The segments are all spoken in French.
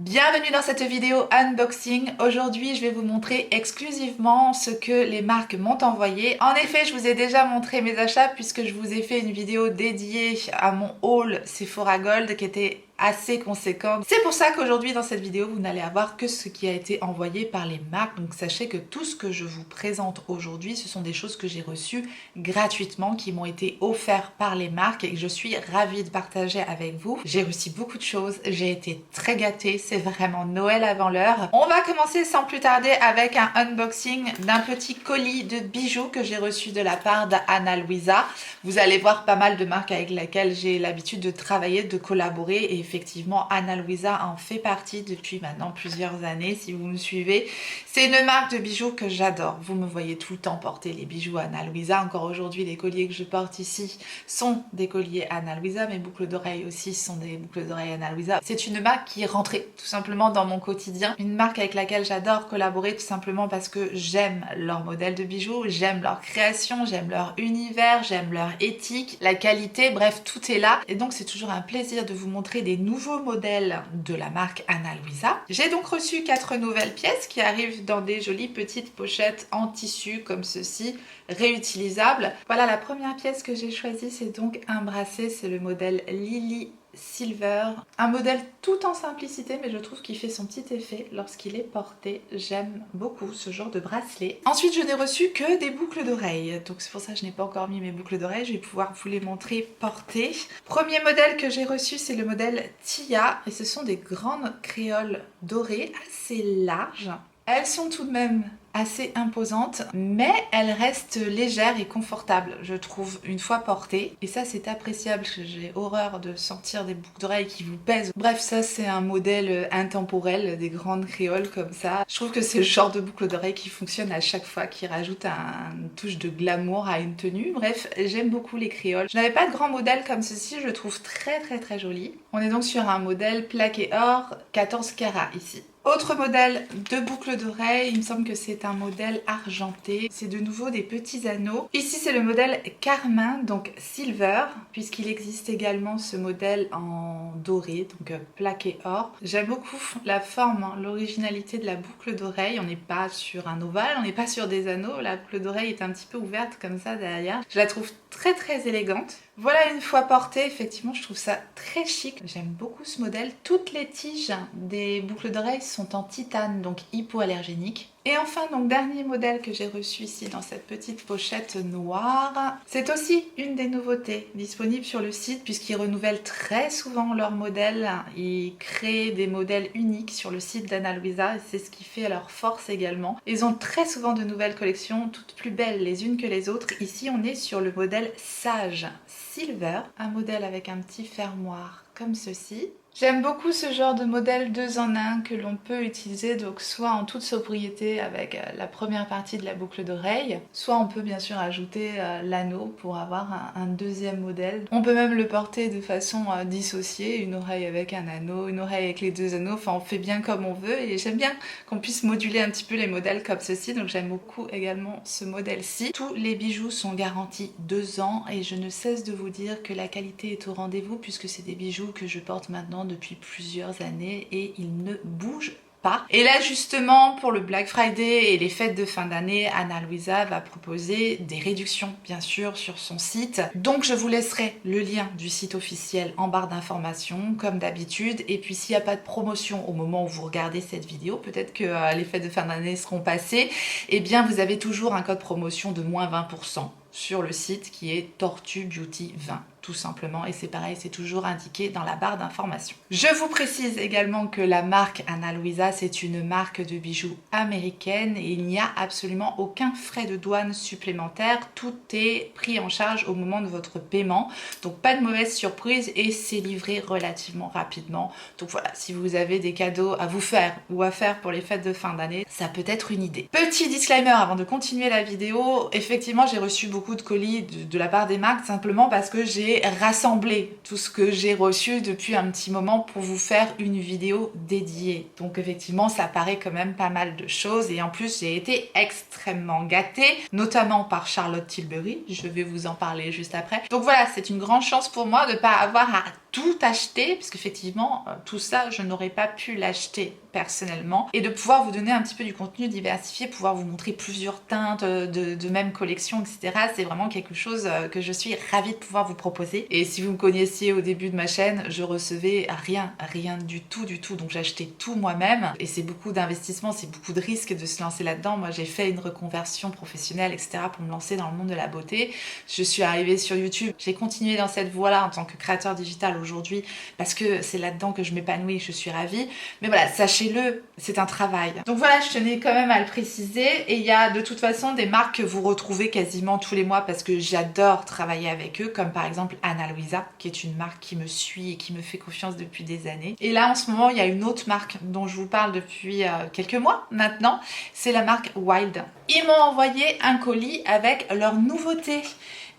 Bienvenue dans cette vidéo unboxing. Aujourd'hui, je vais vous montrer exclusivement ce que les marques m'ont envoyé. En effet, je vous ai déjà montré mes achats puisque je vous ai fait une vidéo dédiée à mon haul Sephora Gold qui était assez conséquent. C'est pour ça qu'aujourd'hui dans cette vidéo vous n'allez avoir que ce qui a été envoyé par les marques, donc sachez que tout ce que je vous présente aujourd'hui ce sont des choses que j'ai reçues gratuitement, qui m'ont été offertes par les marques et que je suis ravie de partager avec vous. J'ai reçu beaucoup de choses, j'ai été très gâtée, c'est vraiment Noël avant l'heure. On va commencer sans plus tarder avec un unboxing d'un petit colis de bijoux que j'ai reçu de la part d'Anna Luisa. Vous allez voir pas mal de marques avec lesquelles j'ai l'habitude de travailler, de collaborer, et effectivement Anna Luisa en fait partie depuis maintenant plusieurs années si vous me suivez. C'est une marque de bijoux que j'adore. Vous me voyez tout le temps porter les bijoux Anna Luisa. Encore aujourd'hui, les colliers que je porte ici sont des colliers Anna Luisa. Mes boucles d'oreilles aussi sont des boucles d'oreilles Anna Luisa. C'est une marque qui est rentrée tout simplement dans mon quotidien. Une marque avec laquelle j'adore collaborer tout simplement parce que j'aime leur modèle de bijoux, j'aime leur création, j'aime leur univers, j'aime leur éthique, la qualité, bref, tout est là. Et donc c'est toujours un plaisir de vous montrer des nouveaux modèles de la marque Anna Luisa. J'ai donc reçu 4 nouvelles pièces qui arrivent dans des jolies petites pochettes en tissu comme ceci, réutilisables. Voilà, la première pièce que j'ai choisie, c'est donc un bracelet, c'est le modèle Lily Silver, un modèle tout en simplicité mais je trouve qu'il fait son petit effet lorsqu'il est porté. J'aime beaucoup ce genre de bracelet. Ensuite je n'ai reçu que des boucles d'oreilles, donc c'est pour ça que je n'ai pas encore mis mes boucles d'oreilles. Je vais pouvoir vous les montrer portées. Premier modèle que j'ai reçu, c'est le modèle Tia et ce sont des grandes créoles dorées assez larges. Elles sont tout de même assez imposantes, mais elles restent légères et confortables, je trouve, une fois portées. Et ça, c'est appréciable, parce que j'ai horreur de sentir des boucles d'oreilles qui vous pèsent. Bref, ça, c'est un modèle intemporel, des grandes créoles comme ça. Je trouve que c'est le genre de boucle d'oreille qui fonctionne à chaque fois, qui rajoute une touche de glamour à une tenue. Bref, j'aime beaucoup les créoles. Je n'avais pas de grand modèle comme ceci, je le trouve très joli. On est donc sur un modèle plaqué or 14 carats ici. Autre modèle de boucle d'oreille, il me semble que c'est un modèle argenté. C'est de nouveau des petits anneaux. Ici c'est le modèle Carmin, donc Silver, puisqu'il existe également ce modèle en doré, donc plaqué or. J'aime beaucoup la forme, l'originalité de la boucle d'oreille. On n'est pas sur un ovale, on n'est pas sur des anneaux. La boucle d'oreille est un petit peu ouverte comme ça derrière. Je la trouve très élégante. Voilà, une fois portée, effectivement, je trouve ça très chic. J'aime beaucoup ce modèle. Toutes les tiges des boucles d'oreilles sont en titane, donc hypoallergénique. Et enfin, donc dernier modèle que j'ai reçu ici dans cette petite pochette noire. C'est aussi une des nouveautés disponibles sur le site puisqu'ils renouvellent très souvent leurs modèles. Ils créent des modèles uniques sur le site d'Anna Luisa et c'est ce qui fait leur force également. Ils ont très souvent de nouvelles collections, toutes plus belles les unes que les autres. Ici, on est sur le modèle Sage Silver, un modèle avec un petit fermoir comme ceci. J'aime beaucoup ce genre de modèle 2 en 1 que l'on peut utiliser donc soit en toute sobriété avec la première partie de la boucle d'oreille, soit on peut bien sûr ajouter l'anneau pour avoir un deuxième modèle. On peut même le porter de façon dissociée, une oreille avec un anneau, une oreille avec les 2 anneaux, enfin on fait bien comme on veut et j'aime bien qu'on puisse moduler un petit peu les modèles comme ceci, donc j'aime beaucoup également ce modèle-ci. Tous les bijoux sont garantis 2 ans et je ne cesse de vous dire que la qualité est au rendez-vous puisque c'est des bijoux que je porte maintenant depuis plusieurs années et ils ne bougent pas. Et là justement pour le Black Friday et les fêtes de fin d'année, Anna Luisa va proposer des réductions bien sûr sur son site. Donc je vous laisserai le lien du site officiel en barre d'informations comme d'habitude. Et puis s'il n'y a pas de promotion au moment où vous regardez cette vidéo, peut-être que les fêtes de fin d'année seront passées, et bien vous avez toujours un code promotion de moins 20% sur le site qui est Tortue Beauty 20 tout simplement, et c'est pareil, c'est toujours indiqué dans la barre d'information. Je vous précise également que la marque Anna Luisa, c'est une marque de bijoux américaine et il n'y a absolument aucun frais de douane supplémentaire, tout est pris en charge au moment de votre paiement, donc pas de mauvaise surprise et c'est livré relativement rapidement. Donc voilà, si vous avez des cadeaux à vous faire ou à faire pour les fêtes de fin d'année, ça peut être une idée. Petit disclaimer avant de continuer la vidéo, effectivement j'ai reçu beaucoup de colis de la part des marques simplement parce que j'ai rassemblé tout ce que j'ai reçu depuis un petit moment pour vous faire une vidéo dédiée. Donc effectivement ça paraît quand même pas mal de choses et en plus j'ai été extrêmement gâtée, notamment par Charlotte Tilbury, je vais vous en parler juste après. Donc voilà, c'est une grande chance pour moi de ne pas avoir à tout acheter, parce qu'effectivement, tout ça, je n'aurais pas pu l'acheter personnellement, et de pouvoir vous donner un petit peu du contenu diversifié, pouvoir vous montrer plusieurs teintes de même collection, etc. C'est vraiment quelque chose que je suis ravie de pouvoir vous proposer. Et si vous me connaissiez au début de ma chaîne, je recevais rien du tout, donc j'achetais tout moi-même, et c'est beaucoup d'investissement, c'est beaucoup de risques de se lancer là-dedans. Moi, j'ai fait une reconversion professionnelle, etc. pour me lancer dans le monde de la beauté. Je suis arrivée sur YouTube, j'ai continué dans cette voie-là en tant que créateur digital aujourd'hui, parce que c'est là-dedans que je m'épanouis, je suis ravie. Mais voilà, sachez-le, c'est un travail. Donc voilà, je tenais quand même à le préciser. Et il y a de toute façon des marques que vous retrouvez quasiment tous les mois parce que j'adore travailler avec eux, comme par exemple Ana Luisa, qui est une marque qui me suit et qui me fait confiance depuis des années. Et là, en ce moment, il y a une autre marque dont je vous parle depuis quelques mois maintenant. C'est la marque Wild. Ils m'ont envoyé un colis avec leurs nouveautés.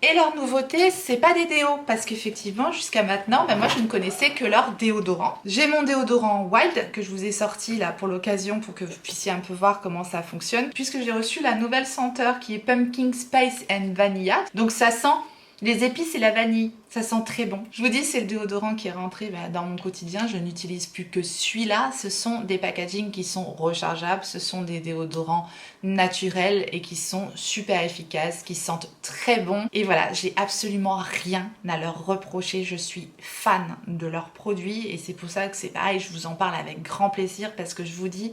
Et leur nouveauté, c'est pas des déos, parce qu'effectivement, jusqu'à maintenant, moi je ne connaissais que leur déodorant. J'ai mon déodorant Wild, que je vous ai sorti là pour l'occasion, pour que vous puissiez un peu voir comment ça fonctionne, puisque j'ai reçu la nouvelle senteur qui est Pumpkin Spice and Vanilla. Donc ça sent les épices et la vanille, ça sent très bon. Je vous dis, c'est le déodorant qui est rentré dans mon quotidien. Je n'utilise plus que celui-là. Ce sont des packagings qui sont rechargeables. Ce sont des déodorants naturels et qui sont super efficaces, qui sentent très bon. Et voilà, j'ai absolument rien à leur reprocher. Je suis fan de leurs produits et c'est pour ça que c'est pareil. Je vous en parle avec grand plaisir parce que je vous dis,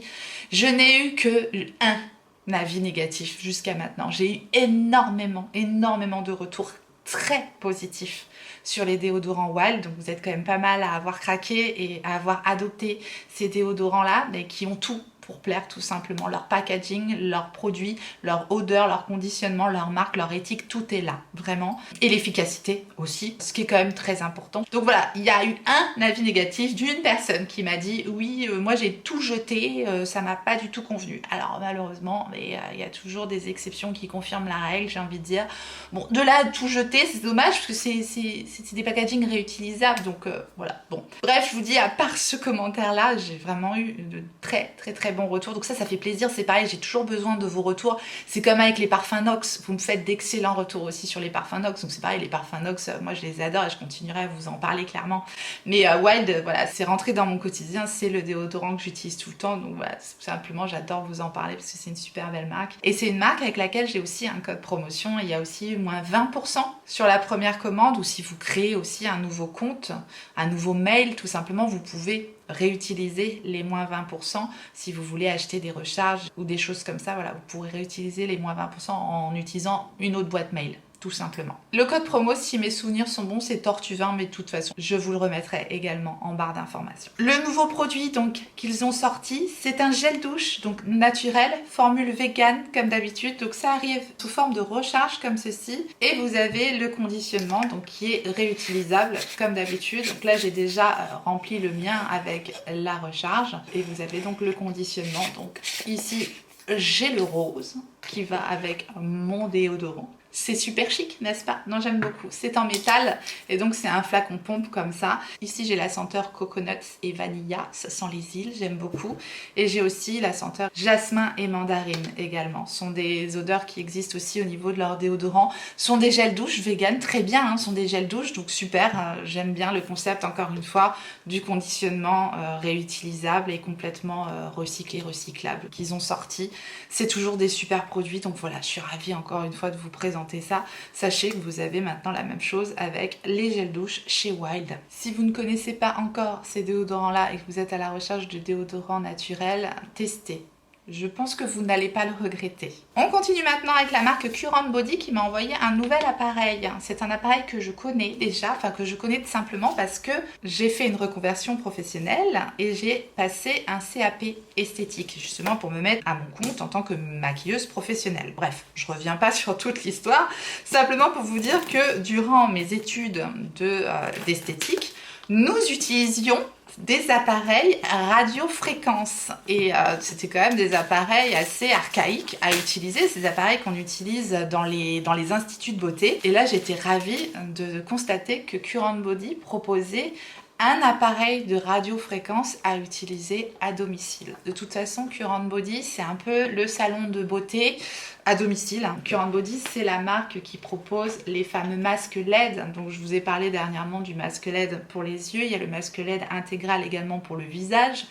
je n'ai eu que un avis négatif jusqu'à maintenant. J'ai eu énormément de retours très positif sur les déodorants Wild, donc vous êtes quand même pas mal à avoir craqué et à avoir adopté ces déodorants là, mais qui ont tout pour plaire tout simplement, leur packaging, leurs produits, leur odeur, leur conditionnement, leur marque, leur éthique, tout est là, vraiment. Et l'efficacité aussi, ce qui est quand même très important. Donc voilà, il y a eu un avis négatif d'une personne qui m'a dit oui, moi j'ai tout jeté, ça m'a pas du tout convenu. Alors malheureusement, mais il y a toujours des exceptions qui confirment la règle, j'ai envie de dire. Bon, de là à tout jeter, c'est dommage parce que c'est des packagings réutilisables, donc voilà. Bon, bref, je vous dis, à part ce commentaire là, j'ai vraiment eu de très bons retours, donc ça fait plaisir. C'est pareil, j'ai toujours besoin de vos retours. C'est comme avec les parfums Nox, vous me faites d'excellents retours aussi sur les parfums Nox, donc c'est pareil, les parfums Nox, moi je les adore et je continuerai à vous en parler clairement. Mais Wild, voilà, c'est rentré dans mon quotidien, c'est le déodorant que j'utilise tout le temps, donc voilà, simplement j'adore vous en parler parce que c'est une super belle marque. Et c'est une marque avec laquelle j'ai aussi un code promotion, et il y a aussi moins 20% sur la première commande, ou si vous créez aussi un nouveau compte, un nouveau mail, tout simplement, vous pouvez réutiliser les moins 20% si vous voulez acheter des recharges ou des choses comme ça. Voilà, vous pourrez réutiliser les moins 20% en utilisant une autre boîte mail, tout simplement. Le code promo, si mes souvenirs sont bons, c'est Tortue20, mais de toute façon, je vous le remettrai également en barre d'informations. Le nouveau produit donc qu'ils ont sorti, c'est un gel douche, donc naturel, formule vegan comme d'habitude. Donc ça arrive sous forme de recharge comme ceci, et vous avez le conditionnement donc qui est réutilisable comme d'habitude. Donc là, j'ai déjà rempli le mien avec la recharge, et vous avez donc le conditionnement. Donc ici, j'ai le rose qui va avec mon déodorant. C'est super chic, n'est-ce pas? Non, j'aime beaucoup. C'est en métal et donc c'est un flacon pompe comme ça. Ici, j'ai la senteur coconuts et vanilla, ça sent les îles, j'aime beaucoup. Et j'ai aussi la senteur jasmin et mandarine également. Ce sont des odeurs qui existent aussi au niveau de leur déodorant. Ce sont des gels douche vegan, très bien, hein, ce sont des gels douche, donc super. J'aime bien le concept, encore une fois, du conditionnement réutilisable et complètement recyclable qu'ils ont sorti. C'est toujours des super produits, donc voilà, je suis ravie encore une fois de vous présenter ça. Sachez que vous avez maintenant la même chose avec les gels douche chez Wild. Si vous ne connaissez pas encore ces déodorants là et que vous êtes à la recherche de déodorants naturels, testez. Je pense que vous n'allez pas le regretter. On continue maintenant avec la marque Current Body qui m'a envoyé un nouvel appareil. C'est un appareil que je connais déjà, enfin que je connais tout simplement parce que j'ai fait une reconversion professionnelle et j'ai passé un CAP esthétique, justement pour me mettre à mon compte en tant que maquilleuse professionnelle. Bref, je reviens pas sur toute l'histoire, simplement pour vous dire que durant mes études d'esthétique, nous utilisions des appareils radiofréquence et c'était quand même des appareils assez archaïques à utiliser, ces appareils qu'on utilise dans les instituts de beauté. Et là j'étais ravie de constater que Current Body proposait un appareil de radiofréquence à utiliser à domicile. De toute façon, Current Body, c'est un peu le salon de beauté à domicile. Current Body, c'est la marque qui propose les fameux masques LED. Donc je vous ai parlé dernièrement du masque LED pour les yeux. Il y a le masque LED intégral également pour le visage,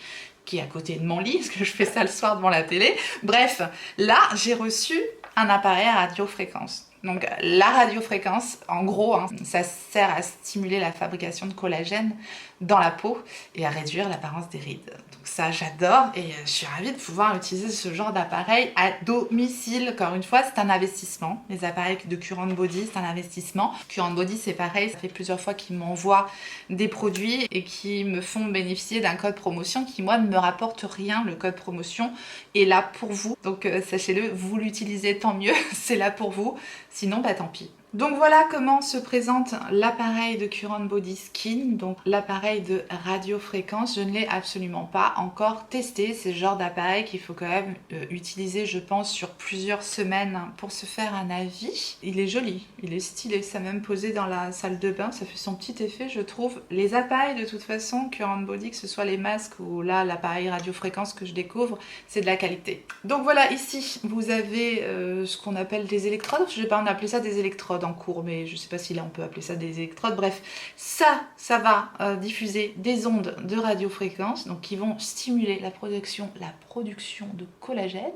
qui est à côté de mon lit, parce que je fais ça le soir devant la télé. Bref, là, j'ai reçu un appareil à radiofréquence. Donc la radiofréquence, en gros, hein, ça sert à stimuler la fabrication de collagène dans la peau et à réduire l'apparence des rides. Donc ça, j'adore et je suis ravie de pouvoir utiliser ce genre d'appareil à domicile. Encore une fois, c'est un investissement. Les appareils de Current Body, c'est un investissement. Current Body, c'est pareil. Ça fait plusieurs fois qu'ils m'envoient des produits et qui me font bénéficier d'un code promotion qui, moi, ne me rapporte rien. Le code promotion est là pour vous. Donc sachez-le, vous l'utilisez, tant mieux. C'est là pour vous. Sinon, bah tant pis. Donc voilà comment se présente l'appareil de Current Body Skin, donc l'appareil de radiofréquence. Je ne l'ai absolument pas encore testé, c'est le genre d'appareil qu'il faut quand même utiliser, je pense, sur plusieurs semaines pour se faire un avis. Il est joli, il est stylé, ça m'a même posé dans la salle de bain, ça fait son petit effet, je trouve. Les appareils, de toute façon, Current Body, que ce soit les masques ou là l'appareil radiofréquence que je découvre, c'est de la qualité. Donc voilà, ici, vous avez ce qu'on appelle des électrodes, je vais pas en appeler ça des électrodes en cours, mais je sais pas si là on peut appeler ça des électrodes. Bref, ça va diffuser des ondes de radiofréquence, donc qui vont stimuler la production de collagène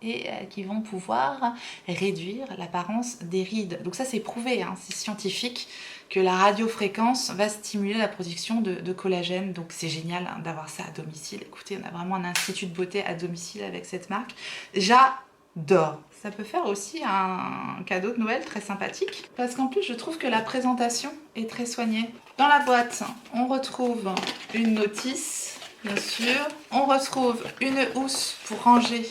et qui vont pouvoir réduire l'apparence des rides. Donc ça c'est prouvé, hein, c'est scientifique que la radiofréquence va stimuler la production de collagène. Donc c'est génial hein, d'avoir ça à domicile. Écoutez, on a vraiment un institut de beauté à domicile avec cette marque. J'adore. Ça peut faire aussi un cadeau de Noël très sympathique parce qu'en plus je trouve que la présentation est très soignée. Dans la boîte, on retrouve une notice, bien sûr. On retrouve une housse pour ranger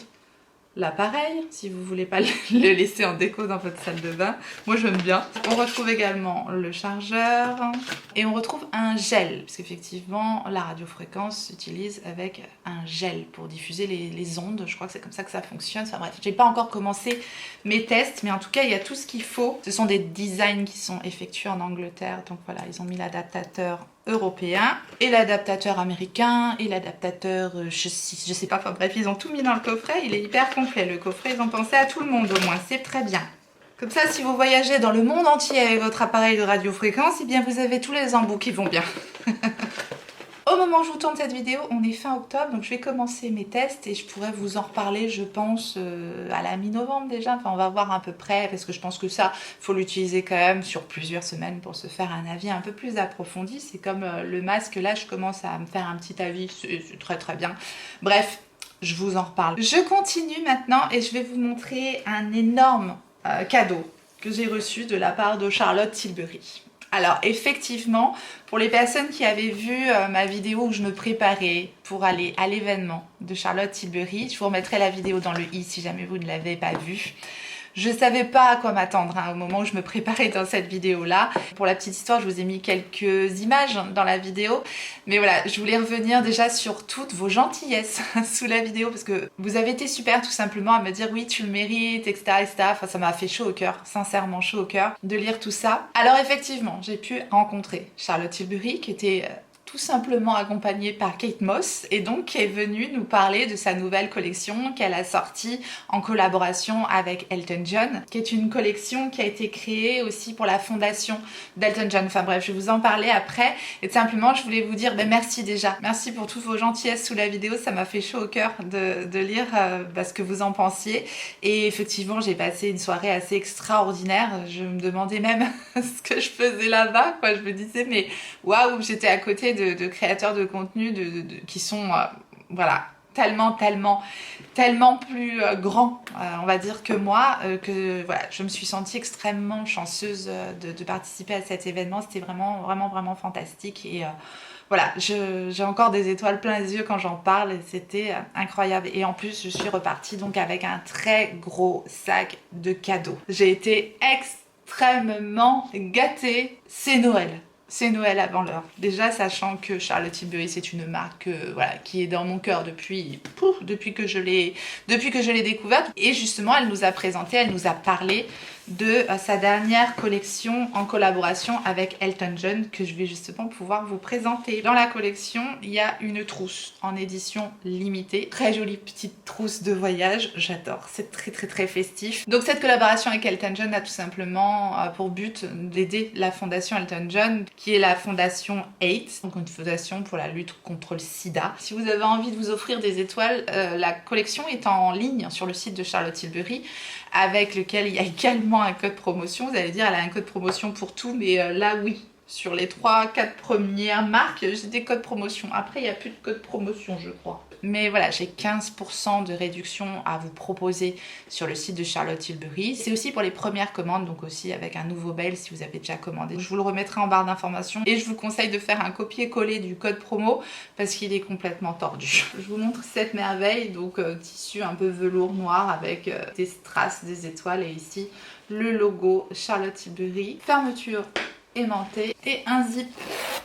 l'appareil, si vous voulez pas le laisser en déco dans votre salle de bain. Moi j'aime bien. On retrouve également le chargeur et on retrouve un gel, parce qu'effectivement la radiofréquence s'utilise avec un gel pour diffuser les ondes. Je crois que c'est comme ça que ça fonctionne. Enfin bref, j'ai pas encore commencé mes tests, mais en tout cas il y a tout ce qu'il faut. Ce sont des designs qui sont effectués en Angleterre, donc voilà, ils ont mis l'adaptateur européen et l'adaptateur américain et l'adaptateur je sais pas, enfin bref, ils ont tout mis dans le coffret. Il est hyper complet le coffret, ils ont pensé à tout le monde au moins, c'est très bien. Comme ça, si vous voyagez dans le monde entier avec votre appareil de radiofréquence, eh bien vous avez tous les embouts qui vont bien. Au moment où je vous tourne cette vidéo, on est fin octobre, donc je vais commencer mes tests et je pourrais vous en reparler, je pense, à la mi-novembre déjà. Enfin, on va voir à peu près, parce que je pense que ça, faut l'utiliser quand même sur plusieurs semaines pour se faire un avis un peu plus approfondi. C'est comme le masque, là, je commence à me faire un petit avis, c'est très très bien. Bref, je vous en reparle. Je continue maintenant et je vais vous montrer un énorme cadeau que j'ai reçu de la part de Charlotte Tilbury. Alors effectivement, pour les personnes qui avaient vu ma vidéo où je me préparais pour aller à l'événement de Charlotte Tilbury, je vous remettrai la vidéo dans le i si jamais vous ne l'avez pas vue. Je ne savais pas à quoi m'attendre hein, au moment où je me préparais dans cette vidéo-là. Pour la petite histoire, je vous ai mis quelques images dans la vidéo. Mais voilà, je voulais revenir déjà sur toutes vos gentillesses sous la vidéo parce que vous avez été super tout simplement à me dire oui, tu le mérites, etc. etc. Enfin, ça m'a fait chaud au cœur, sincèrement chaud au cœur de lire tout ça. Alors effectivement, j'ai pu rencontrer Charlotte Tilbury qui était tout simplement accompagnée par Kate Moss et donc qui est venue nous parler de sa nouvelle collection qu'elle a sortie en collaboration avec Elton John, qui est une collection qui a été créée aussi pour la fondation d'Elton John. Enfin bref, je vais vous en parler après et simplement je voulais vous dire merci déjà, merci pour toutes vos gentillesses sous la vidéo, ça m'a fait chaud au cœur de lire ce que vous en pensiez et effectivement j'ai passé une soirée assez extraordinaire, je me demandais même ce que je faisais là-bas, quoi. Je me disais mais waouh, j'étais à côté de créateurs de contenu qui sont voilà, tellement plus grands on va dire que moi que voilà, je me suis sentie extrêmement chanceuse de participer à cet événement. C'était vraiment fantastique et voilà, j'ai encore des étoiles plein les yeux quand j'en parle et c'était incroyable. Et en plus je suis repartie donc avec un très gros sac de cadeaux. J'ai été extrêmement gâtée. C'est Noël. C'est Noël avant l'heure. Déjà, sachant que Charlotte Tilbury, c'est une marque voilà, qui est dans mon cœur depuis que je l'ai découverte. Et justement, elle nous a présenté, elle nous a parlé de sa dernière collection en collaboration avec Elton John que je vais justement pouvoir vous présenter. Dans la collection, il y a une trousse en édition limitée. Très jolie petite trousse de voyage, j'adore, c'est très festif. Donc cette collaboration avec Elton John a tout simplement pour but d'aider la fondation Elton John, qui est la fondation AIDS, donc une fondation pour la lutte contre le sida. Si vous avez envie de vous offrir des étoiles, la collection est en ligne sur le site de Charlotte Tilbury, avec lequel il y a également un code promotion. Vous allez dire, elle a un code promotion pour tout, mais là oui. Sur les 3-4 premières marques, j'ai des codes promotion. Après, il n'y a plus de code promotion, je crois. Mais voilà, j'ai 15% de réduction à vous proposer sur le site de Charlotte Tilbury. C'est aussi pour les premières commandes, donc aussi avec un nouveau mail si vous avez déjà commandé. Je vous le remettrai en barre d'informations et je vous conseille de faire un copier-coller du code promo parce qu'il est complètement tordu. Je vous montre cette merveille, donc tissu un peu velours noir avec des strass, des étoiles et ici le logo Charlotte Tilbury. Fermeture aimantée et un zip.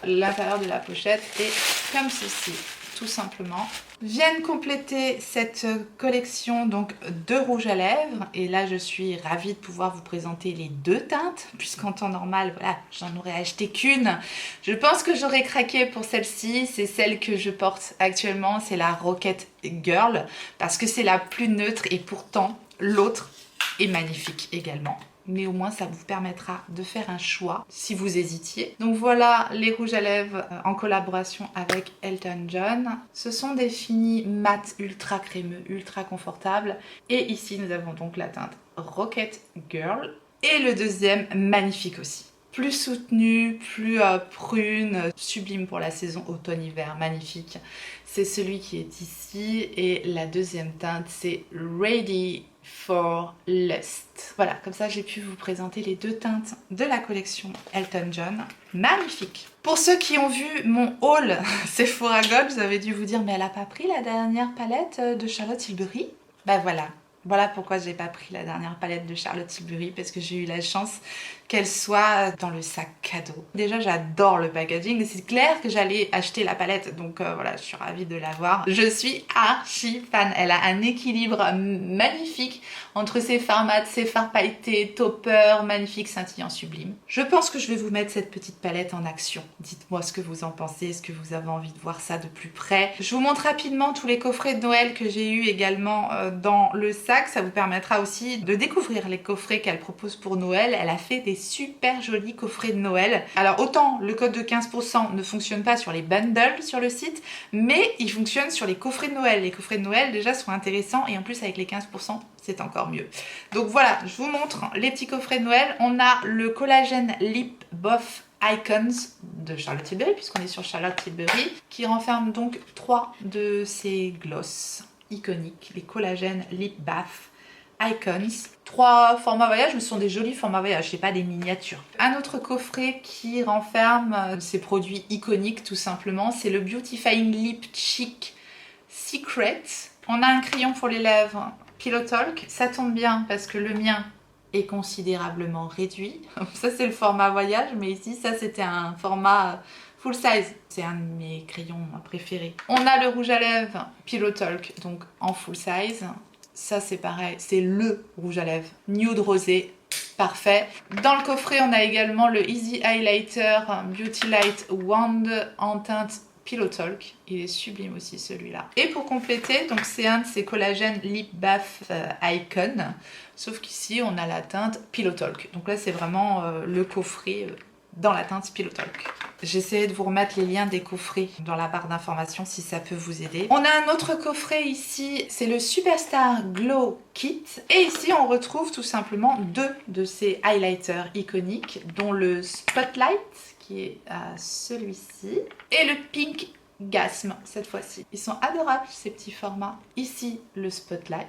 L'intérieur de la pochette est comme ceci, tout simplement. Viennent compléter cette collection donc de rouge à lèvres et là je suis ravie de pouvoir vous présenter les deux teintes puisqu'en temps normal voilà j'en aurais acheté qu'une. Je pense que j'aurais craqué pour celle-ci, c'est celle que je porte actuellement, c'est la Rocket Girl parce que c'est la plus neutre et pourtant l'autre est magnifique également. Mais au moins ça vous permettra de faire un choix si vous hésitiez. Donc voilà les rouges à lèvres en collaboration avec Elton John. Ce sont des finis mat ultra crémeux, ultra confortables. Et ici nous avons donc la teinte Rocket Girl. Et le deuxième magnifique aussi. Plus soutenu, plus prune, sublime pour la saison automne-hiver, magnifique. C'est celui qui est ici et la deuxième teinte c'est Ready for Lust. Voilà, comme ça j'ai pu vous présenter les deux teintes de la collection Elton John. Magnifique. Pour ceux qui ont vu mon haul Sephora Gold, vous avez dû vous dire mais elle a pas pris la dernière palette de Charlotte Tilbury? Ben voilà. Voilà pourquoi j'ai pas pris la dernière palette de Charlotte Tilbury parce que j'ai eu la chance qu'elle soit dans le sac cadeau. Déjà j'adore le packaging, c'est clair que j'allais acheter la palette donc voilà je suis ravie de l'avoir. Je suis archi fan, elle a un équilibre magnifique entre ses fards mat, ses fards pailletés, topper, magnifique, scintillant, sublime. Je pense que je vais vous mettre cette petite palette en action. Dites-moi ce que vous en pensez, est-ce que vous avez envie de voir ça de plus près. Je vous montre rapidement tous les coffrets de Noël que j'ai eu également dans le sac. Ça vous permettra aussi de découvrir les coffrets qu'elle propose pour Noël. Elle a fait des super jolis coffrets de Noël. Alors autant le code de 15% ne fonctionne pas sur les bundles sur le site, mais il fonctionne sur les coffrets de Noël. Les coffrets de Noël déjà sont intéressants et en plus avec les 15% c'est encore mieux. Donc voilà, je vous montre les petits coffrets de Noël. On a le collagène Lip Buff Icons de Charlotte Tilbury, puisqu'on est sur Charlotte Tilbury, qui renferme donc 3 de ces glosses iconiques, les collagènes Lip Buff Icons. 3 formats voyage, mais ce sont des jolis formats voyage, c'est pas des miniatures. Un autre coffret qui renferme ces produits iconiques tout simplement, c'est le Beautifying Lip Cheek Secret. On a un crayon pour les lèvres Pillow Talk, ça tombe bien parce que le mien est considérablement réduit. Ça c'est le format voyage, mais ici ça c'était un format full size. C'est un de mes crayons préférés. On a le rouge à lèvres Pillow Talk, donc en full size. Ça c'est pareil, c'est le rouge à lèvres nude rosé, parfait. Dans le coffret on a également le Easy Highlighter Beauty Light Wand en teinte Pillow Talk, il est sublime aussi celui-là. Et pour compléter, donc c'est un de ces collagènes Lip Buff Icon, sauf qu'ici on a la teinte Pillow Talk. Donc là c'est vraiment le coffret dans la teinte Pillow Talk. J'essaie de vous remettre les liens des coffrets dans la barre d'informations si ça peut vous aider. On a un autre coffret ici, c'est le Superstar Glow Kit. Et ici on retrouve tout simplement 2 de ces highlighters iconiques, dont le Spotlight, qui est celui-ci, et le Pink Gasm cette fois-ci. Ils sont adorables ces petits formats. Ici le Spotlight,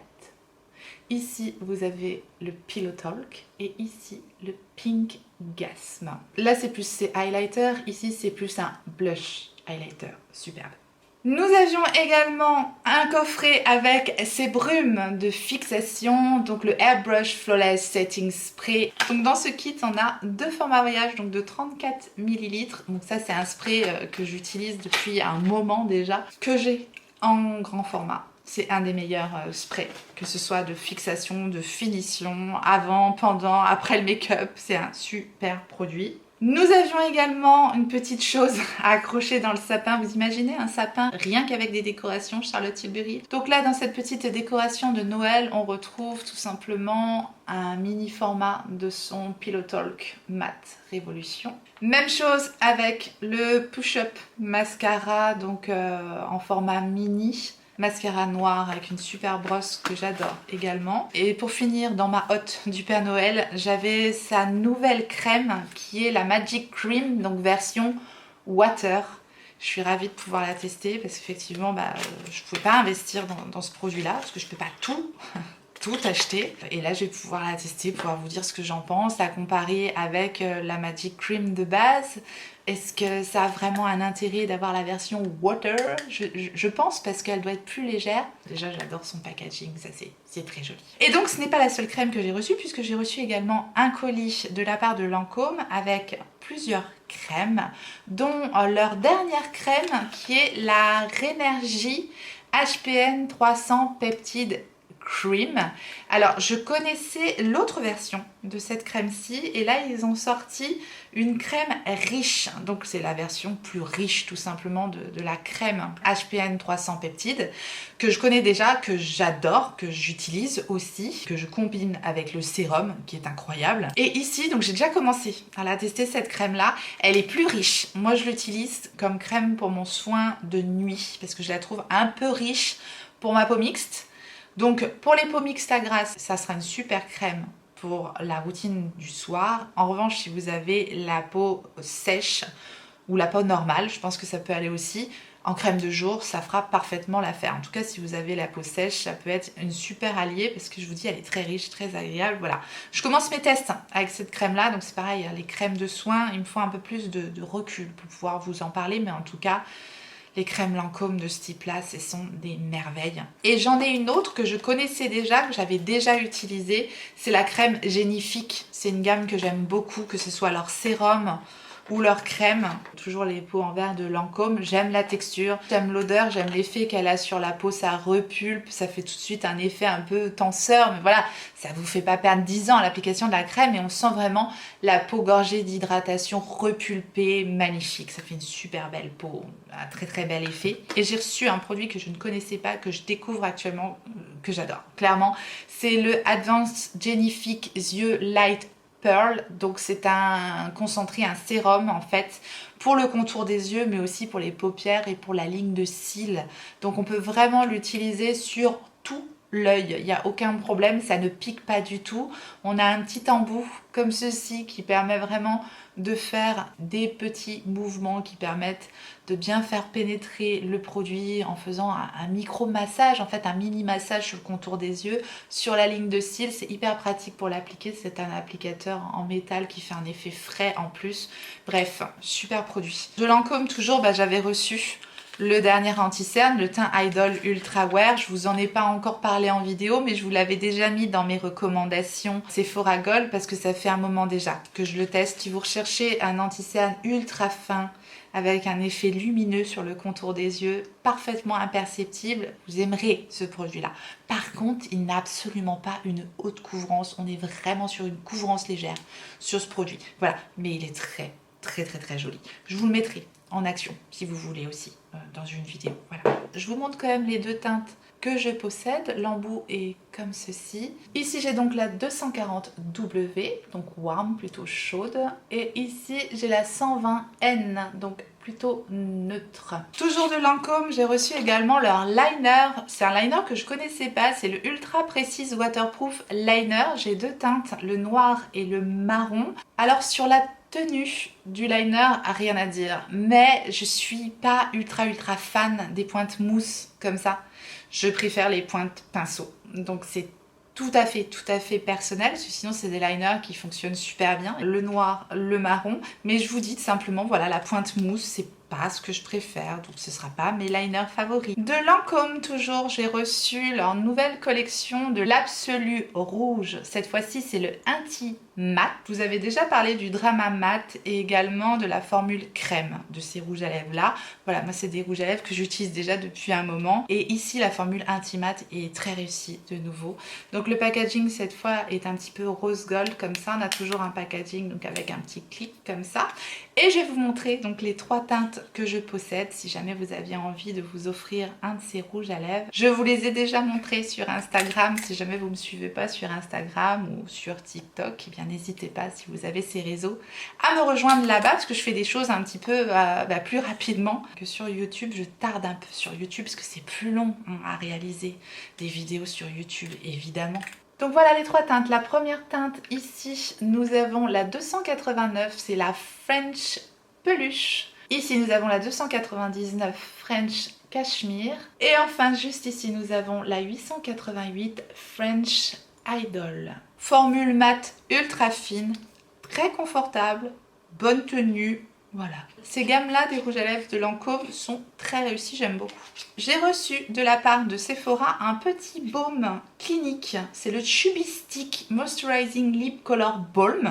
ici vous avez le Pillow Talk et ici le Pink Gasm. Là c'est plus ces highlighters, ici c'est plus un blush highlighter, superbe. Nous avions également un coffret avec ces brumes de fixation, donc le Airbrush Flawless Setting Spray. Donc dans ce kit, on a 2 formats voyage, donc de 34 ml. Donc ça, c'est un spray que j'utilise depuis un moment déjà, que j'ai en grand format. c'est un des meilleurs sprays, que ce soit de fixation, de finition, avant, pendant, après le make-up, c'est un super produit. Nous avions également une petite chose à accrocher dans le sapin. Vous imaginez un sapin rien qu'avec des décorations Charlotte Tilbury? Donc là, dans cette petite décoration de Noël, on retrouve tout simplement un mini format de son Pillow Talk Matte Révolution. Même chose avec le Push-Up Mascara, donc en format mini. Mascara noir avec une super brosse que j'adore également. Et pour finir, dans ma hotte du Père Noël, j'avais sa nouvelle crème qui est la Magic Cream, donc version water. Je suis ravie de pouvoir la tester parce qu'effectivement, je ne pouvais pas investir dans ce produit-là parce que je ne peux pas tout acheter. Et là, je vais pouvoir la tester, pouvoir vous dire ce que j'en pense, la comparer avec la Magic Cream de base. Est-ce que ça a vraiment un intérêt d'avoir la version water? Je pense parce qu'elle doit être plus légère. Déjà, j'adore son packaging, ça c'est très joli. Et donc, ce n'est pas la seule crème que j'ai reçue puisque j'ai reçu également un colis de la part de Lancôme avec plusieurs crèmes, dont leur dernière crème qui est la Rénergie HPN 300 Peptide Cream. Alors je connaissais l'autre version de cette crème-ci et là ils ont sorti une crème riche, donc c'est la version plus riche tout simplement de la crème HPN 300 peptides que je connais déjà, que j'adore, que j'utilise aussi, que je combine avec le sérum qui est incroyable. Et ici donc j'ai déjà commencé à la tester cette crème là, elle est plus riche. Moi je l'utilise comme crème pour mon soin de nuit parce que je la trouve un peu riche pour ma peau mixte. Donc pour les peaux mixtes à grasse, ça sera une super crème pour la routine du soir. En revanche, si vous avez la peau sèche ou la peau normale, je pense que ça peut aller aussi. En crème de jour, ça fera parfaitement l'affaire. En tout cas, si vous avez la peau sèche, ça peut être une super alliée parce que je vous dis, elle est très riche, très agréable. Voilà. Je commence mes tests avec cette crème-là. Donc c'est pareil, les crèmes de soins, il me faut un peu plus de recul pour pouvoir vous en parler. Mais en tout cas, les crèmes Lancôme de ce type-là, ce sont des merveilles. Et j'en ai une autre que je connaissais déjà, que j'avais déjà utilisée. C'est la crème Génifique. C'est une gamme que j'aime beaucoup, que ce soit leur sérum ou leur crème. Toujours les peaux en verre de Lancôme. J'aime la texture, j'aime l'odeur, j'aime l'effet qu'elle a sur la peau. Ça repulpe, ça fait tout de suite un effet un peu tenseur. Mais voilà, ça vous fait pas perdre 10 ans à l'application de la crème et on sent vraiment la peau gorgée d'hydratation, repulpée, magnifique. Ça fait une super belle peau, un très très bel effet. Et j'ai reçu un produit que je ne connaissais pas, que je découvre actuellement, que j'adore. Clairement, c'est le Advanced Génifique Yeux Light Pearl, donc c'est un concentré, un sérum en fait pour le contour des yeux mais aussi pour les paupières et pour la ligne de cils. Donc on peut vraiment l'utiliser sur tout l'œil, il n'y a aucun problème, ça ne pique pas du tout. On a un petit embout comme ceci qui permet vraiment de faire des petits mouvements qui permettent de bien faire pénétrer le produit en faisant un micro-massage, en fait un mini-massage sur le contour des yeux, sur la ligne de cils. C'est hyper pratique pour l'appliquer, c'est un applicateur en métal qui fait un effet frais en plus. Bref, super produit. De Lancôme toujours, j'avais reçu le dernier anti-cerne, le teint Idol Ultra Wear. Je vous en ai pas encore parlé en vidéo, mais je vous l'avais déjà mis dans mes recommandations Sephora Gold parce que ça fait un moment déjà que je le teste. Si vous recherchez un anti-cerne ultra fin avec un effet lumineux sur le contour des yeux, parfaitement imperceptible, vous aimerez ce produit-là. Par contre, il n'a absolument pas une haute couvrance. On est vraiment sur une couvrance légère sur ce produit. Voilà, mais il est très très très très joli. Je vous le mettrai en action si vous voulez aussi dans une vidéo. Voilà. Je vous montre quand même les deux teintes que je possède. L'embout est comme ceci. Ici j'ai donc la 240W, donc warm, plutôt chaude. Et ici j'ai la 120N, donc plutôt neutre. Toujours de Lancôme, j'ai reçu également leur liner. C'est un liner que je connaissais pas, c'est le Ultra Precise Waterproof Liner. J'ai deux teintes, le noir et le marron. Alors sur la tenue du liner, rien à dire, mais je suis pas ultra fan des pointes mousse comme ça. Je préfère les pointes pinceau, donc c'est tout à fait personnel, parce que sinon c'est des liners qui fonctionnent super bien, le noir, le marron, mais je vous dis simplement voilà, la pointe mousse c'est pas ce que je préfère, donc ce sera pas mes liners favoris. De Lancôme toujours, j'ai reçu leur nouvelle collection de l'Absolu Rouge. Cette fois-ci, c'est le Inti Mat. Vous avez déjà parlé du Drama Mat et également de la formule crème de ces rouges à lèvres là. Voilà, moi c'est des rouges à lèvres que j'utilise déjà depuis un moment. Et ici, la formule Inti Mat est très réussie de nouveau. Donc le packaging cette fois est un petit peu rose gold comme ça. On a toujours un packaging donc avec un petit clip comme ça. Et je vais vous montrer donc les 3 teintes que je possède si jamais vous aviez envie de vous offrir un de ces rouges à lèvres. Je vous les ai déjà montrés sur Instagram si jamais vous ne me suivez pas sur Instagram ou sur TikTok. Eh bien n'hésitez pas si vous avez ces réseaux à me rejoindre là-bas parce que je fais des choses un petit peu plus rapidement que sur YouTube. Je tarde un peu sur YouTube parce que c'est plus long à réaliser des vidéos sur YouTube évidemment. Donc voilà les 3 teintes. La première teinte ici, nous avons la 289, c'est la French Peluche. Ici nous avons la 299 French Cashmere. Et enfin juste ici nous avons la 888 French Idol. Formule mat ultra fine, très confortable, bonne tenue. Voilà. Ces gammes-là des rouges à lèvres de Lancôme sont très réussies, j'aime beaucoup. J'ai reçu de la part de Sephora un petit baume clinique. C'est le Chubby Stick Moisturizing Lip Color Balm.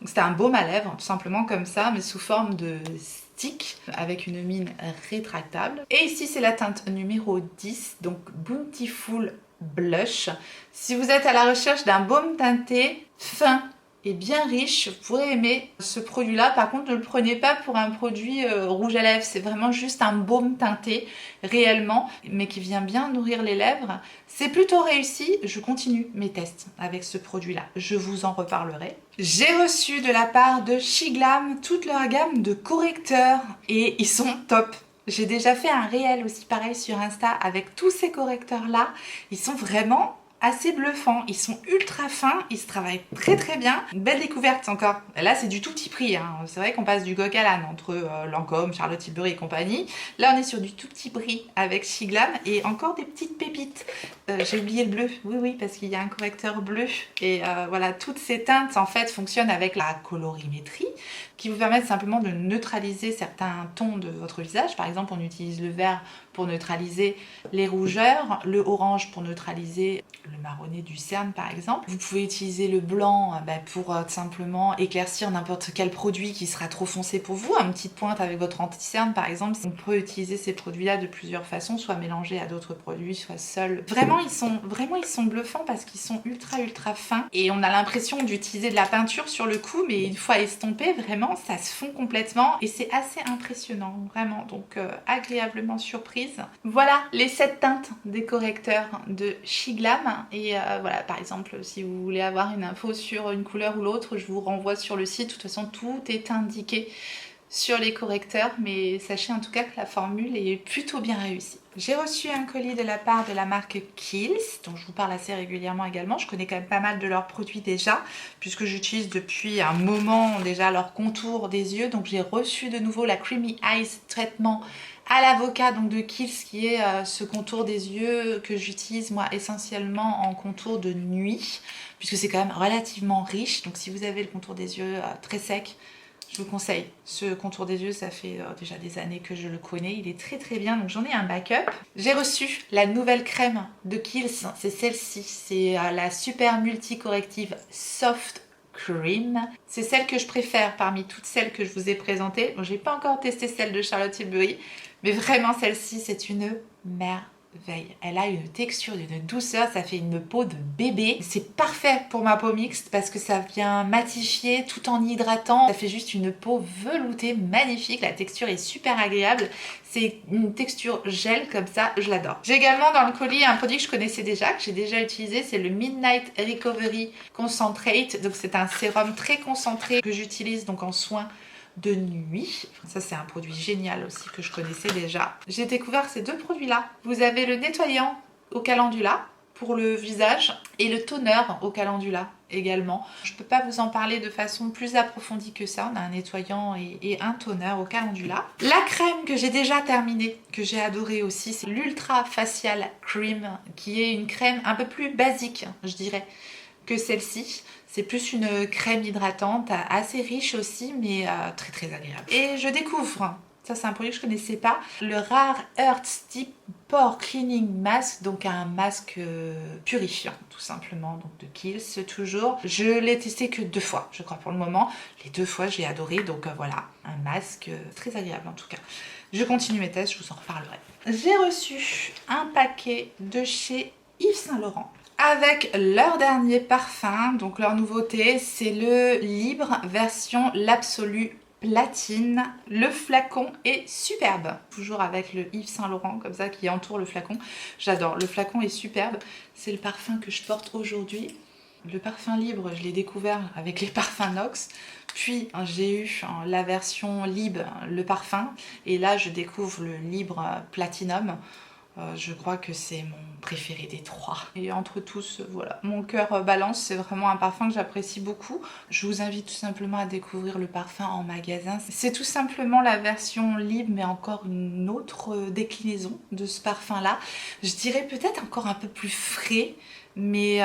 Donc c'est un baume à lèvres, tout simplement comme ça, mais sous forme de stick, avec une mine rétractable. Et ici c'est la teinte numéro 10, donc Bountiful Blush. Si vous êtes à la recherche d'un baume teinté fin et bien riche, vous pourrez aimer ce produit là. Par contre ne le prenez pas pour un produit rouge à lèvres, c'est vraiment juste un baume teinté réellement, mais qui vient bien nourrir les lèvres. C'est plutôt réussi, je continue mes tests avec ce produit là, je vous en reparlerai. J'ai reçu de la part de Shiglam toute leur gamme de correcteurs et ils sont top. J'ai déjà fait un réel aussi pareil sur Insta avec tous ces correcteurs là, ils sont vraiment assez bluffants, ils sont ultra fins, ils se travaillent très très bien. Une belle découverte encore. Là c'est du tout petit prix, hein. C'est vrai qu'on passe du coq à l'âne entre Lancôme, Charlotte Tilbury et compagnie. Là on est sur du tout petit prix avec Shiglam et encore des petites pépites. J'ai oublié le bleu, oui parce qu'il y a un correcteur bleu et voilà, toutes ces teintes en fait fonctionnent avec la colorimétrie qui vous permettent simplement de neutraliser certains tons de votre visage. Par exemple on utilise le vert pour neutraliser les rougeurs, le orange pour neutraliser le marronné du cerne par exemple. Vous pouvez utiliser le blanc pour simplement éclaircir n'importe quel produit qui sera trop foncé pour vous. Une petite pointe avec votre anti-cerne par exemple. On peut utiliser ces produits là de plusieurs façons, soit mélangés à d'autres produits, soit seuls. Vraiment ils sont bluffants parce qu'ils sont ultra fins et on a l'impression d'utiliser de la peinture sur le cou, mais une fois estompé vraiment ça se fond complètement et c'est assez impressionnant vraiment, donc agréablement surprise. Voilà les 7 teintes des correcteurs de Shiglam et voilà, par exemple si vous voulez avoir une info sur une couleur ou l'autre, je vous renvoie sur le site. De toute façon tout est indiqué sur les correcteurs, mais sachez en tout cas que la formule est plutôt bien réussie. J'ai reçu un colis de la part de la marque Kiehl's, dont je vous parle assez régulièrement également. Je connais quand même pas mal de leurs produits déjà, puisque j'utilise depuis un moment déjà leur contour des yeux. Donc j'ai reçu de nouveau la Creamy Eyes traitement à l'avocat donc de Kiehl's, qui est ce contour des yeux que j'utilise moi essentiellement en contour de nuit, puisque c'est quand même relativement riche. Donc si vous avez le contour des yeux très sec, je vous conseille ce contour des yeux, ça fait déjà des années que je le connais, il est très bien, donc j'en ai un backup. J'ai reçu la nouvelle crème de Kiehl's, c'est celle-ci, c'est la Super Multi Corrective Soft Cream. C'est celle que je préfère parmi toutes celles que je vous ai présentées. Bon, j'ai pas encore testé celle de Charlotte Tilbury, mais vraiment celle-ci c'est une merveille. Elle a une texture d'une douceur, ça fait une peau de bébé. C'est parfait pour ma peau mixte parce que ça vient matifier tout en hydratant. Ça fait juste une peau veloutée magnifique, la texture est super agréable. C'est une texture gel comme ça, je l'adore. J'ai également dans le colis un produit que je connaissais déjà, que j'ai déjà utilisé, c'est le Midnight Recovery Concentrate. Donc c'est un sérum très concentré que j'utilise donc en soins de nuit. Ça c'est un produit génial aussi que je connaissais déjà. J'ai découvert ces 2 produits là. Vous avez le nettoyant au calendula pour le visage et le toner au calendula également. Je peux pas vous en parler de façon plus approfondie que ça. On a un nettoyant et un toner au calendula. La crème que j'ai déjà terminée, que j'ai adorée aussi, c'est l'Ultra Facial Cream, qui est une crème un peu plus basique, je dirais, que celle-ci. C'est plus une crème hydratante, assez riche aussi, mais très agréable. Et je découvre Ça, c'est un produit que je connaissais pas. Le Rare Earth Deep Pore Cleaning Mask, donc un masque purifiant, tout simplement, donc de Kiehl's toujours. Je l'ai testé que 2 fois, je crois, pour le moment. Les 2 fois, j'ai adoré, donc voilà, un masque très agréable en tout cas. Je continue mes tests, je vous en reparlerai. J'ai reçu un paquet de chez Yves Saint Laurent avec leur dernier parfum, donc leur nouveauté, c'est le Libre version l'Absolu Platine. Le flacon est superbe, toujours avec le Yves Saint Laurent comme ça qui entoure le flacon. J'adore, le flacon est superbe. C'est le parfum que je porte aujourd'hui. Le parfum Libre, je l'ai découvert avec les parfums Nox. Puis j'ai eu la version Libre, le parfum. Et là, je découvre le Libre Platinum. Je crois que c'est mon préféré des 3. Et entre tous, voilà, mon cœur balance. C'est vraiment un parfum que j'apprécie beaucoup. Je vous invite tout simplement à découvrir le parfum en magasin. C'est tout simplement la version Libre, mais encore une autre déclinaison de ce parfum-là. Je dirais peut-être encore un peu plus frais. Mais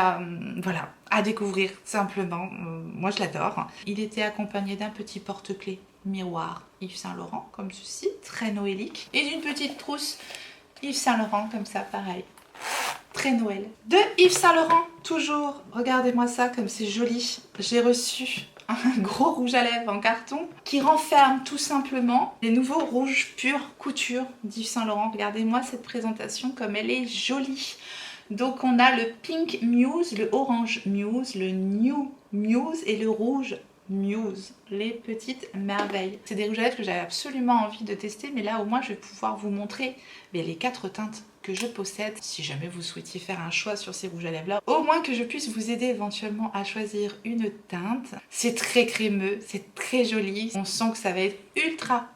voilà, à découvrir simplement. Moi, je l'adore. Il était accompagné d'un petit porte-clés miroir Yves Saint Laurent, comme ceci, très noélique. Et d'une petite trousse Yves Saint Laurent, comme ça, pareil. Très Noël. De Yves Saint Laurent, toujours. Regardez-moi ça, comme c'est joli. J'ai reçu un gros rouge à lèvres en carton qui renferme tout simplement les nouveaux rouges purs couture d'Yves Saint Laurent. Regardez-moi cette présentation, comme elle est jolie. Donc on a le Pink Muse, le Orange Muse, le New Muse et le Rouge Muse, les petites merveilles. C'est des rouges à lèvres que j'avais absolument envie de tester, mais là au moins je vais pouvoir vous montrer les 4 teintes que je possède. Si jamais vous souhaitiez faire un choix sur ces rouges à lèvres là, au moins que je puisse vous aider éventuellement à choisir une teinte. C'est très crémeux, c'est très joli, on sent que ça va être ultra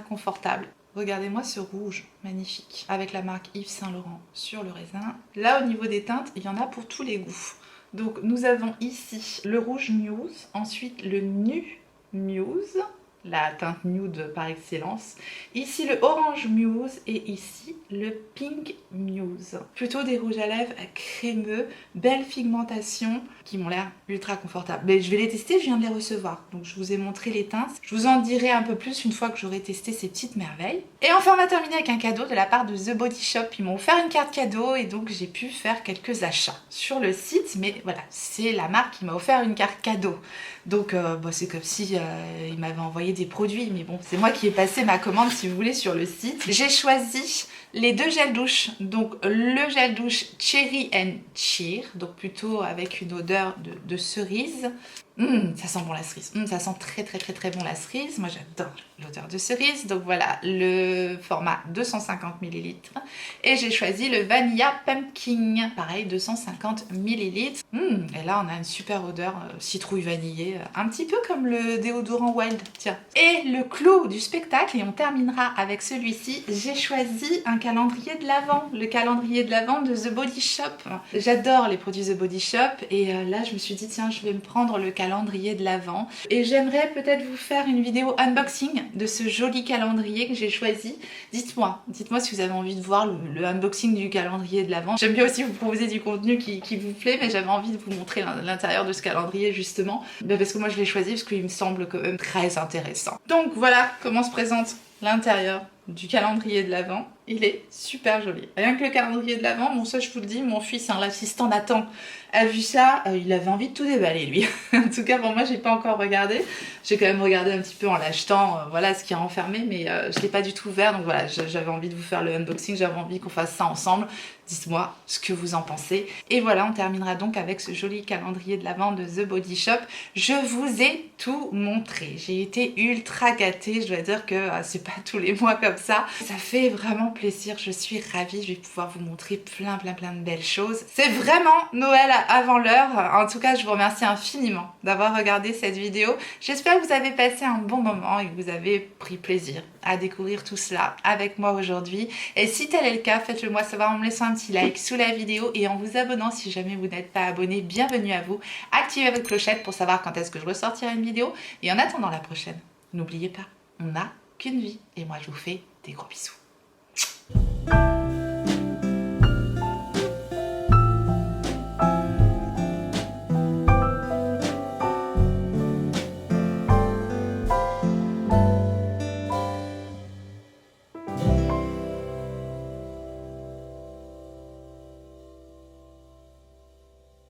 confortable. Regardez-moi ce rouge magnifique avec la marque Yves Saint Laurent sur le raisin. Là au niveau des teintes, il y en a pour tous les goûts. Donc nous avons ici le rouge Muse, ensuite le Nu Muse, la teinte nude par excellence. Ici le Orange Muse et ici le Pink Muse. Plutôt des rouges à lèvres crémeux, belle pigmentation qui m'ont l'air ultra confortables. Mais je vais les tester, je viens de les recevoir. Donc je vous ai montré les teintes. Je vous en dirai un peu plus une fois que j'aurai testé ces petites merveilles. Et enfin on va terminer avec un cadeau de la part de The Body Shop. Ils m'ont offert une carte cadeau et donc j'ai pu faire quelques achats sur le site. Mais voilà, c'est la marque qui m'a offert une carte cadeau. Donc c'est comme si ils m'avaient envoyé des produits, mais bon, c'est moi qui ai passé ma commande si vous voulez sur le site. J'ai choisi les 2 gels douche, donc le gel douche Cherry and Cheer, donc plutôt avec une odeur de cerise. Ça sent bon la cerise, ça sent très bon la cerise. Moi j'adore l'odeur de cerise, donc voilà le format 250 ml. Et j'ai choisi le Vanilla Pumpkin, pareil 250 ml. Et là on a une super odeur citrouille vanillée, un petit peu comme le déodorant Wild, tiens. Et le clou du spectacle, et on terminera avec celui-ci, j'ai choisi un calendrier de l'Avent, le calendrier de l'Avent de The Body Shop. J'adore les produits The Body Shop et là je me suis dit tiens je vais me prendre le calendrier de l'Avent et j'aimerais peut-être vous faire une vidéo unboxing de ce joli calendrier que j'ai choisi. Dites-moi si vous avez envie de voir le unboxing du calendrier de l'Avent. J'aime bien aussi vous proposer du contenu qui vous plaît, mais j'avais envie de vous montrer l'intérieur de ce calendrier justement, parce que moi je l'ai choisi parce qu'il me semble quand même très intéressant. Donc voilà comment se présente l'intérieur du calendrier de l'Avent. Il est super joli. Rien que le calendrier de l'Avent, bon ça je vous le dis, mon fils, l'assistant Nathan, a vu ça, il avait envie de tout déballer lui. En tout cas pour moi j'ai pas encore regardé. J'ai quand même regardé un petit peu en l'achetant, voilà ce qui est renfermé, mais je l'ai pas du tout ouvert, donc voilà, j'avais envie de vous faire le unboxing, j'avais envie qu'on fasse ça ensemble. Dites-moi ce que vous en pensez. Et voilà, on terminera donc avec ce joli calendrier de l'Avent de The Body Shop. Je vous ai tout montré. J'ai été ultra gâtée. Je dois dire que c'est pas tous les mois comme ça. Ça fait vraiment plaisir. Je suis ravie. Je vais pouvoir vous montrer plein de belles choses. C'est vraiment Noël avant l'heure. En tout cas, je vous remercie infiniment d'avoir regardé cette vidéo. J'espère que vous avez passé un bon moment et que vous avez pris plaisir à découvrir tout cela avec moi aujourd'hui. Et si tel est le cas, faites-le moi savoir en me laissant un petit like sous la vidéo et en vous abonnant si jamais vous n'êtes pas abonné. Bienvenue à vous. Activez votre clochette pour savoir quand est-ce que je ressortirai une vidéo. Et en attendant la prochaine, n'oubliez pas, on n'a qu'une vie. Et moi, je vous fais des gros bisous.